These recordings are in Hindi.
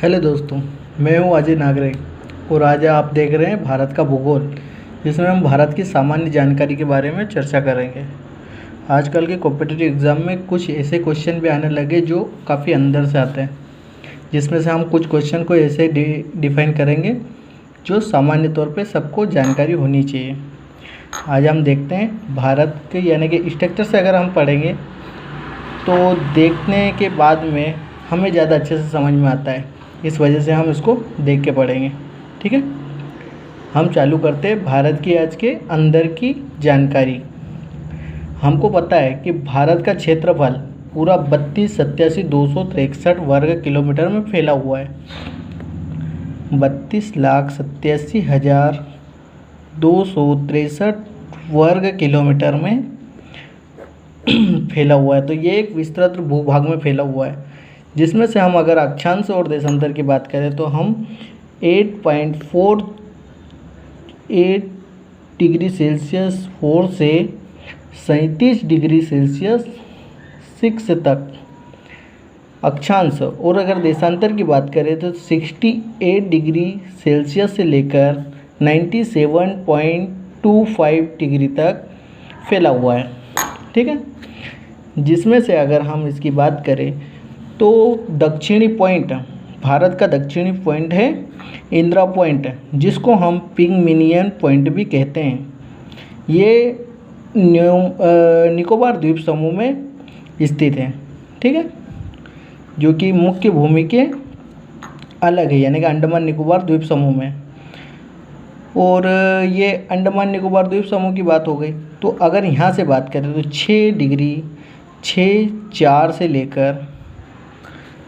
हेलो दोस्तों, मैं हूं अजय नागरिक और आज आप देख रहे हैं भारत का भूगोल, जिसमें हम भारत की सामान्य जानकारी के बारे में चर्चा करेंगे। आजकल के कॉम्पिटिटिव एग्ज़ाम में कुछ ऐसे क्वेश्चन भी आने लगे जो काफ़ी अंदर से आते हैं, जिसमें से हम कुछ क्वेश्चन को ऐसे डिफाइन करेंगे जो सामान्य तौर पे सबको जानकारी होनी चाहिए। आज हम देखते हैं भारत के यानी कि स्ट्रक्चर से अगर हम पढ़ेंगे तो देखने के बाद में हमें ज़्यादा अच्छे से समझ में आता है। इस वजह से हम इसको देख के पढ़ेंगे। ठीक है, हम चालू करते हैं भारत की आज के अंदर की जानकारी। हमको पता है कि भारत का क्षेत्रफल पूरा 32,87,263 वर्ग किलोमीटर में फैला हुआ है। 32,87,263 वर्ग किलोमीटर में फैला हुआ है। तो ये एक विस्तृत भूभाग में फैला हुआ है, जिसमें से हम अगर अक्षांश और देशांतर की बात करें तो हम 8.48 डिग्री सेल्सियस 4 से 37 डिग्री सेल्सियस 6 तक अक्षांश, और अगर देशांतर की बात करें तो 68 डिग्री सेल्सियस से लेकर 97.25 डिग्री तक फैला हुआ है। ठीक है, जिसमें से अगर हम इसकी बात करें तो दक्षिणी पॉइंट, भारत का दक्षिणी पॉइंट है इंदिरा पॉइंट, जिसको हम पिंगमिनियन पॉइंट भी कहते हैं। ये निकोबार द्वीप समूह में स्थित है। ठीक है, जो कि मुख्य भूमि के अलग है, यानी कि अंडमान निकोबार द्वीप समूह में। और ये अंडमान निकोबार द्वीप समूह की बात हो गई। तो अगर यहाँ से बात करें तो 6 डिग्री 6.4 से लेकर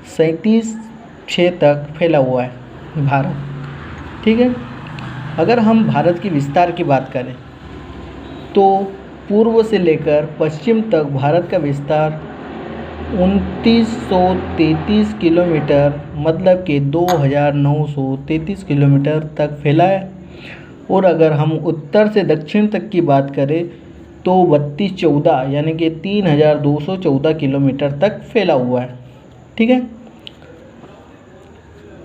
37.6 तक फैला हुआ है भारत। ठीक है, अगर हम भारत की विस्तार की बात करें तो पूर्व से लेकर पश्चिम तक भारत का विस्तार 2933 किलोमीटर, मतलब कि 2933 किलोमीटर तक फैला है। और अगर हम उत्तर से दक्षिण तक की बात करें तो 3214 यानी कि 3214 किलोमीटर तक फैला हुआ है। ठीक है,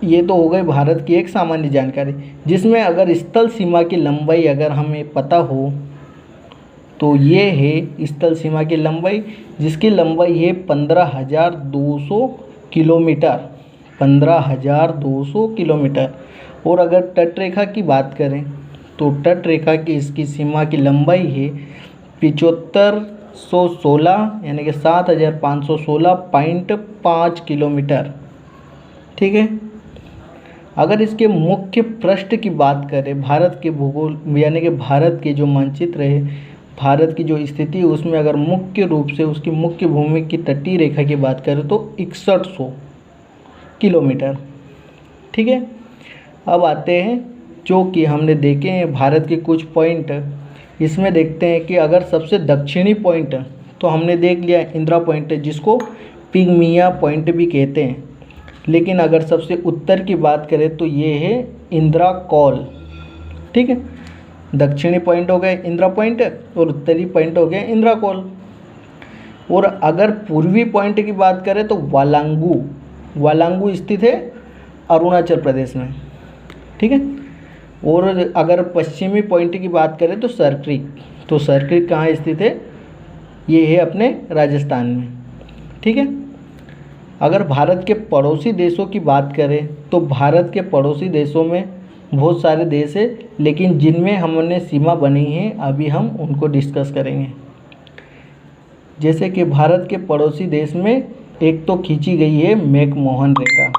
ये तो हो गई भारत की एक सामान्य जानकारी, जिसमें अगर स्थल सीमा की लंबाई अगर हमें पता हो तो ये है स्थल सीमा की लंबाई, जिसकी लंबाई है 15,200 किलोमीटर, 15,200 किलोमीटर। और अगर तटरेखा की बात करें तो तटरेखा की इसकी सीमा की लंबाई है 7516 यानी कि 7,516.5 किलोमीटर। ठीक है, अगर इसके मुख्य पृष्ठ की बात करें, भारत के भूगोल यानी कि भारत के जो मानचित्र है, भारत की जो स्थिति है, उसमें अगर मुख्य रूप से उसकी मुख्य भूमि की तटीय रेखा की बात करें तो 6100 किलोमीटर। ठीक है, अब आते हैं जो कि हमने देखे हैं भारत के कुछ पॉइंट। इसमें देखते हैं कि अगर सबसे दक्षिणी पॉइंट तो हमने देख लिया इंदिरा पॉइंट, जिसको पिंगमिया पॉइंट भी कहते हैं। लेकिन अगर सबसे उत्तर की बात करें तो ये है इंदिरा कॉल। ठीक है, दक्षिणी पॉइंट हो गए इंदिरा पॉइंट और उत्तरी पॉइंट हो गया इंदिरा कॉल। और अगर पूर्वी पॉइंट की बात करें तो वालांगू स्थित है अरुणाचल प्रदेश में। ठीक है, और अगर पश्चिमी पॉइंट की बात करें तो सरक्रिक कहाँ स्थित है, ये है अपने राजस्थान में। ठीक है, अगर भारत के पड़ोसी देशों की बात करें तो भारत के पड़ोसी देशों में बहुत सारे देश है, लेकिन जिनमें हमने सीमा बनी है अभी हम उनको डिस्कस करेंगे। जैसे कि भारत के पड़ोसी देश में एक तो खींची गई है मैकमोहन रेखा।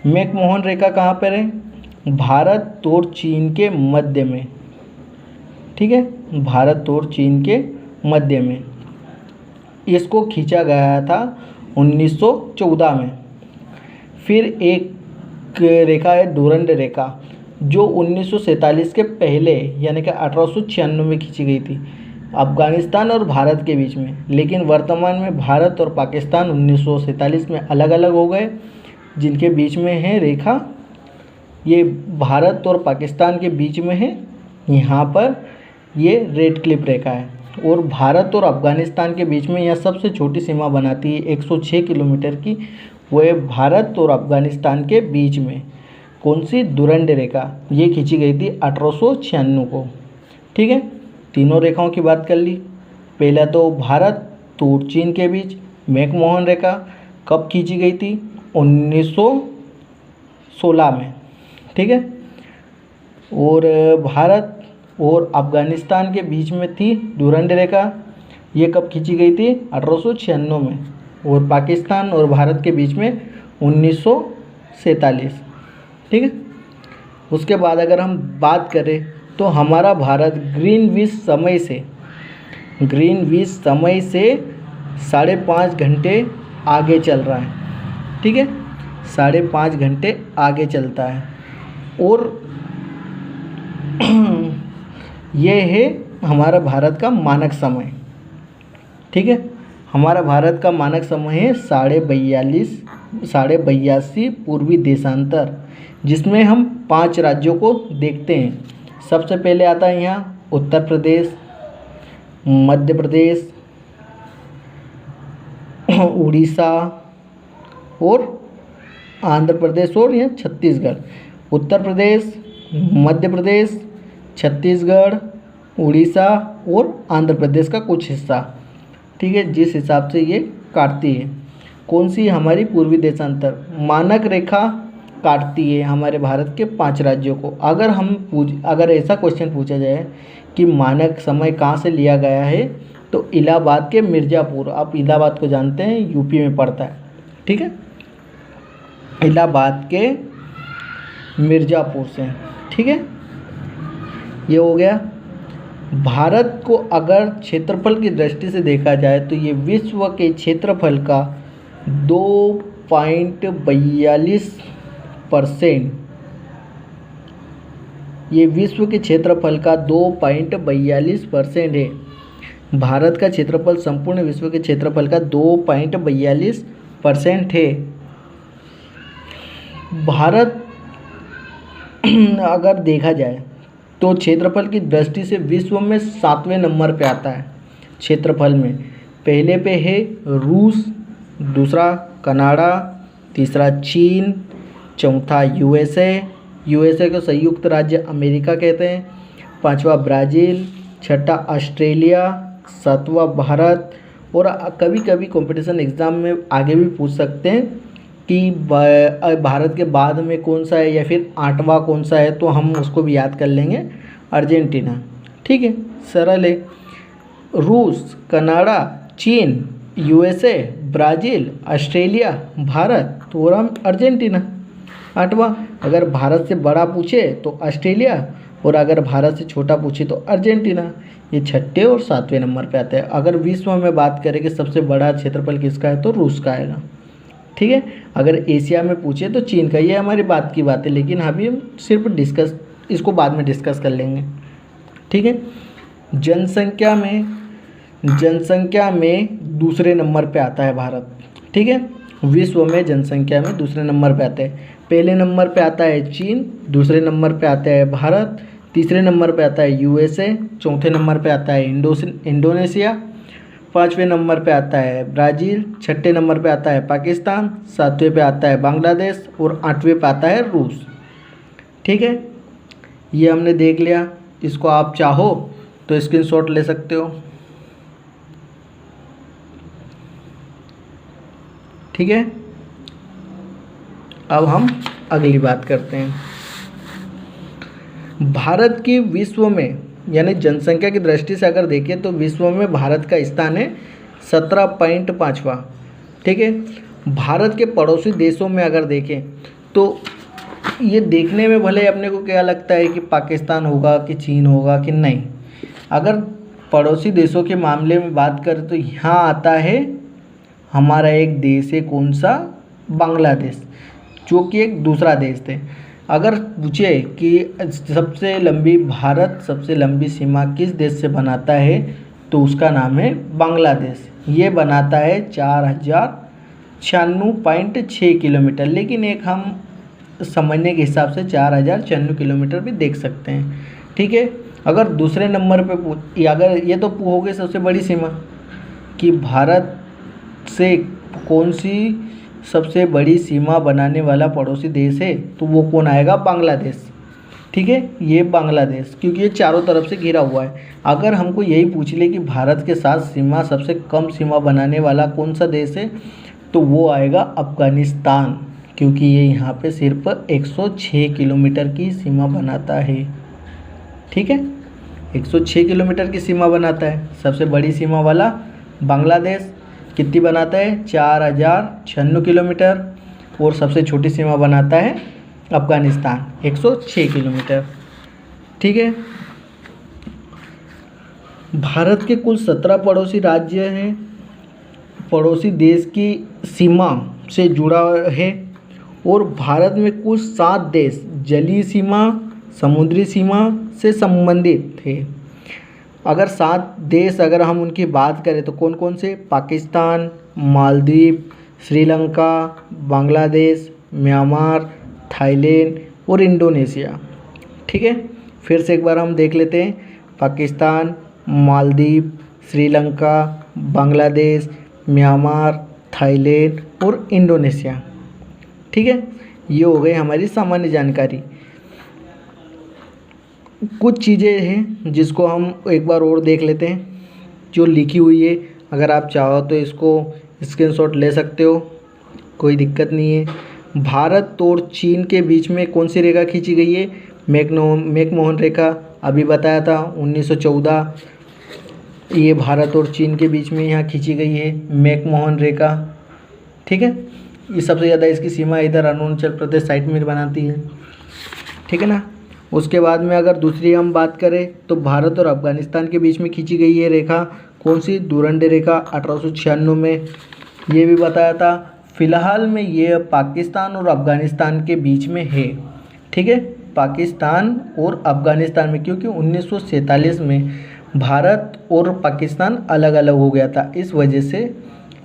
मैकमोहन रेखा कहाँ पर है, भारत और चीन के मध्य में। ठीक है, भारत और चीन के मध्य में इसको खींचा गया था 1914 में। फिर एक रेखा है डूरंड रेखा, जो 1947 के पहले यानी कि 1896 में खींची गई थी अफ़गानिस्तान और भारत के बीच में। लेकिन वर्तमान में भारत और पाकिस्तान 1947 में अलग अलग हो गए, जिनके बीच में है रेखा, ये भारत और पाकिस्तान के बीच में है। यहाँ पर ये रेड क्लिफ रेखा है। और भारत और अफ़गानिस्तान के बीच में यह सबसे छोटी सीमा बनाती है 106 किलोमीटर की, वो है भारत और अफगानिस्तान के बीच में कौन सी दुरंड रेखा, ये खींची गई थी 1896 को। ठीक है, तीनों रेखाओं की बात कर ली। पहला तो भारत तो चीन के बीच मैकमोहन रेखा कब खींची गई थी, 1916 में। ठीक है, और भारत और अफगानिस्तान के बीच में थी डुरंड रेखा, ये कब खींची गई थी, 1896 में। और पाकिस्तान और भारत के बीच में 1947। ठीक है, उसके बाद अगर हम बात करें तो हमारा भारत ग्रीनविच समय से 5.5 घंटे आगे चल रहा है। ठीक है, 5.5 घंटे आगे चलता है। और ये है हमारा भारत का मानक समय। ठीक है, हमारा भारत का मानक समय है 82.5 पूर्वी देशांतर, जिसमें हम 5 राज्यों को देखते हैं। सबसे पहले आता है यहाँ उत्तर प्रदेश, मध्य प्रदेश, उड़ीसा और आंध्र प्रदेश और यहाँ छत्तीसगढ़। उत्तर प्रदेश, मध्य प्रदेश, छत्तीसगढ़, उड़ीसा और आंध्र प्रदेश का कुछ हिस्सा। ठीक है, जिस हिसाब से ये काटती है। कौन सी हमारी पूर्वी देशांतर मानक रेखा काटती है हमारे भारत के 5 राज्यों को। अगर ऐसा क्वेश्चन पूछा जाए कि मानक समय कहाँ से लिया गया है, तो इलाहाबाद के मिर्ज़ापुर, आप इलाहाबाद को जानते हैं, यूपी में पड़ता है। ठीक है, इलाहाबाद के मिर्ज़ापुर से। ठीक है, ये हो गया। भारत को अगर क्षेत्रफल की दृष्टि से देखा जाए तो ये विश्व के क्षेत्रफल का 2.42%, ये विश्व के क्षेत्रफल का 2.42% है। भारत का क्षेत्रफल संपूर्ण विश्व के क्षेत्रफल का 2.42% है। भारत अगर देखा जाए तो क्षेत्रफल की दृष्टि से विश्व में 7वें नंबर पे आता है क्षेत्रफल में। पहले पे है रूस, दूसरा कनाडा, तीसरा चीन, चौथा यूएसए को संयुक्त राज्य अमेरिका कहते हैं, 5वां ब्राज़ील, 6ठा ऑस्ट्रेलिया, 7वां भारत। और कभी कभी कंपटीशन एग्ज़ाम में आगे भी पूछ सकते हैं कि भारत के बाद में कौन सा है या फिर 8वां कौन सा है, तो हम उसको भी याद कर लेंगे, अर्जेंटीना। ठीक है, सरल है। रूस, कनाडा, चीन, यूएसए, ब्राज़ील, ऑस्ट्रेलिया, भारत और हम अर्जेंटीना 8वां। अगर भारत से बड़ा पूछे तो ऑस्ट्रेलिया, और अगर भारत से छोटा पूछे तो अर्जेंटीना। ये 6ठे और 7वें नंबर पे आते हैं। अगर विश्व में बात करें कि सबसे बड़ा क्षेत्रफल किसका है, तो रूस का आएगा। ठीक है, अगर एशिया में पूछे तो चीन का। ये हमारी बात की बात है, लेकिन अभी हम सिर्फ इसको बाद में डिस्कस कर लेंगे। ठीक है, जनसंख्या में दूसरे नंबर पे आता है भारत। ठीक है, विश्व में जनसंख्या में दूसरे नंबर पे आता है। पहले नंबर पे आता है चीन, दूसरे नंबर पे आता है भारत, तीसरे नंबर पे आता है यूएसए, चौथे नंबर पे आता है इंडोनेशिया, 5वें नंबर पे आता है ब्राज़ील, 6ठे नंबर पे आता है पाकिस्तान, 7वें पे आता है बांग्लादेश और 8वें पे आता है रूस। ठीक है, ये हमने देख लिया। इसको आप चाहो तो स्क्रीनशॉट ले सकते हो। ठीक है, अब हम अगली बात करते हैं। भारत की विश्व में यानी जनसंख्या की दृष्टि से अगर देखें तो विश्व में भारत का स्थान है 17.5वां। ठीक है, भारत के पड़ोसी देशों में अगर देखें तो ये देखने में भले अपने को क्या लगता है कि पाकिस्तान होगा कि चीन होगा कि नहीं। अगर पड़ोसी देशों के मामले में बात करें तो यहाँ आता है हमारा एक देश है, कौन सा, बांग्लादेश, जो कि एक दूसरा देश थे। अगर पूछे कि भारत सबसे लंबी सीमा किस देश से बनाता है, तो उसका नाम है बांग्लादेश। ये बनाता है 4096.6 किलोमीटर, लेकिन एक हम समझने के हिसाब से 4096 किलोमीटर भी देख सकते हैं। ठीक है, अगर दूसरे नंबर पे अगर ये तो हो गई सबसे बड़ी सीमा कि भारत से कौन सी सबसे बड़ी सीमा बनाने वाला पड़ोसी देश है तो वो कौन आएगा? बांग्लादेश। ठीक है, ये बांग्लादेश, क्योंकि ये चारों तरफ से घिरा हुआ है। अगर हमको यही पूछ ले कि भारत के साथ सीमा सबसे कम सीमा बनाने वाला कौन सा देश है तो वो आएगा अफ़गानिस्तान, क्योंकि ये यहाँ पे सिर्फ 106 किलोमीटर की सीमा बनाता है। ठीक है, 106 किलोमीटर की सीमा बनाता है। सबसे बड़ी सीमा वाला बांग्लादेश कितनी बनाता है? 4096 किलोमीटर। और सबसे छोटी सीमा बनाता है अफ़गानिस्तान, 106 किलोमीटर। ठीक है, भारत के कुल 17 पड़ोसी राज्य हैं। पड़ोसी देश की सीमा से जुड़ा है और भारत में कुल 7 देश जलीय सीमा, समुद्री सीमा से संबंधित थे। अगर 7 देश अगर हम उनकी बात करें तो कौन कौन से? पाकिस्तान, मालदीव, श्रीलंका, बांग्लादेश, म्यांमार, थाईलैंड और इंडोनेशिया। ठीक है, फिर से एक बार हम देख लेते हैं। पाकिस्तान, मालदीव, श्रीलंका, बांग्लादेश, म्यांमार, थाईलैंड और इंडोनेशिया। ठीक है, ये हो गई हमारी सामान्य जानकारी। कुछ चीज़ें हैं जिसको हम एक बार और देख लेते हैं जो लिखी हुई है। अगर आप चाहो तो इसको स्क्रीनशॉट ले सकते हो, कोई दिक्कत नहीं है। भारत और चीन के बीच में कौन सी रेखा खींची गई है? मैकमोहन रेखा। अभी बताया था 1914 ये भारत और चीन के बीच में यहाँ खींची गई है मैकमोहन रेखा। ठीक है, ये सबसे ज़्यादा इसकी सीमा इधर अरुणाचल प्रदेश साइड में बनाती है। ठीक है ना। उसके बाद में अगर दूसरी हम बात करें तो भारत और अफ़गानिस्तान के बीच में खींची गई है रेखा कौन सी? डुरंडे रेखा 1896 में, ये भी बताया था। फ़िलहाल में ये पाकिस्तान और अफ़गानिस्तान के बीच में है। ठीक है, पाकिस्तान और अफ़गानिस्तान में, क्योंकि 1947 में भारत और पाकिस्तान अलग अलग हो गया था, इस वजह से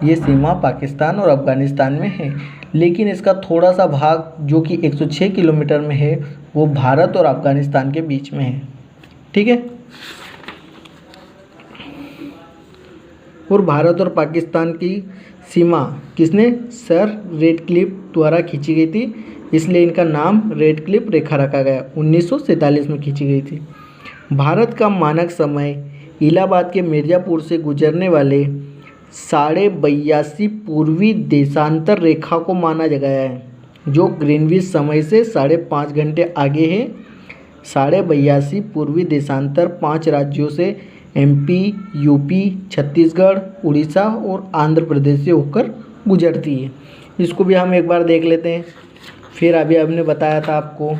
ये सीमा पाकिस्तान और अफ़गानिस्तान में है। लेकिन इसका थोड़ा सा भाग जो कि 106 किलोमीटर में है वो भारत और अफ़गानिस्तान के बीच में है। ठीक है, और भारत और पाकिस्तान की सीमा किसने? सर रेडक्लिफ द्वारा खींची गई थी, इसलिए इनका नाम रेडक्लिफ रेखा रखा गया। 1947 में खींची गई थी। भारत का मानक समय इलाहाबाद के मिर्ज़ापुर से गुजरने वाले 82.5 पूर्वी देशांतर रेखा को माना गया है, जो ग्रीनविच समय से 5.5 घंटे आगे है। 82.5 पूर्वी देशांतर 5 राज्यों से MP, UP, छत्तीसगढ़, उड़ीसा और आंध्र प्रदेश से होकर गुजरती है। इसको भी हम एक बार देख लेते हैं। फिर अभी हमने बताया था आपको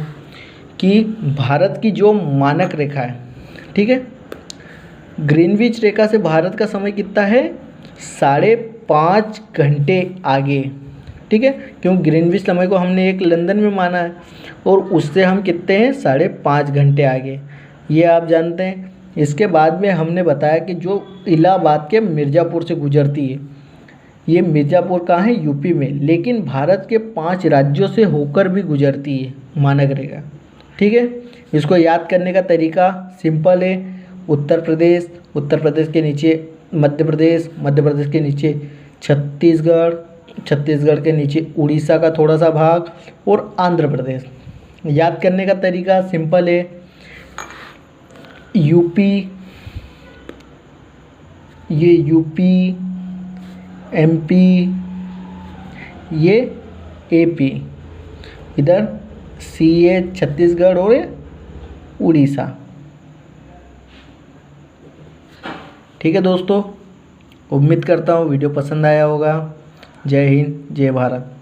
कि भारत की जो मानक रेखा है, ठीक है, ग्रीनविच रेखा से भारत का समय कितना है? 5.5 घंटे आगे। ठीक है, क्योंकि ग्रीनविच समय को हमने एक लंदन में माना है और उससे हम कितने हैं? 5.5 घंटे आगे, ये आप जानते हैं। इसके बाद में हमने बताया कि जो इलाहाबाद के मिर्ज़ापुर से गुजरती है, ये मिर्ज़ापुर कहाँ है? यूपी में, लेकिन भारत के 5 राज्यों से होकर भी गुजरती है मानक रेखा। ठीक है, इसको याद करने का तरीका सिंपल है। उत्तर प्रदेश, उत्तर प्रदेश के नीचे मध्य प्रदेश, मध्य प्रदेश के नीचे छत्तीसगढ़, छत्तीसगढ़ के नीचे उड़ीसा का थोड़ा सा भाग और आंध्र प्रदेश। याद करने का तरीका सिंपल है। यूपी, ये यूपी, MP, ये AP, इधर CA छत्तीसगढ़ और उड़ीसा। ठीक है दोस्तों, उम्मीद करता हूँ वीडियो पसंद आया होगा। जय हिंद, जय भारत।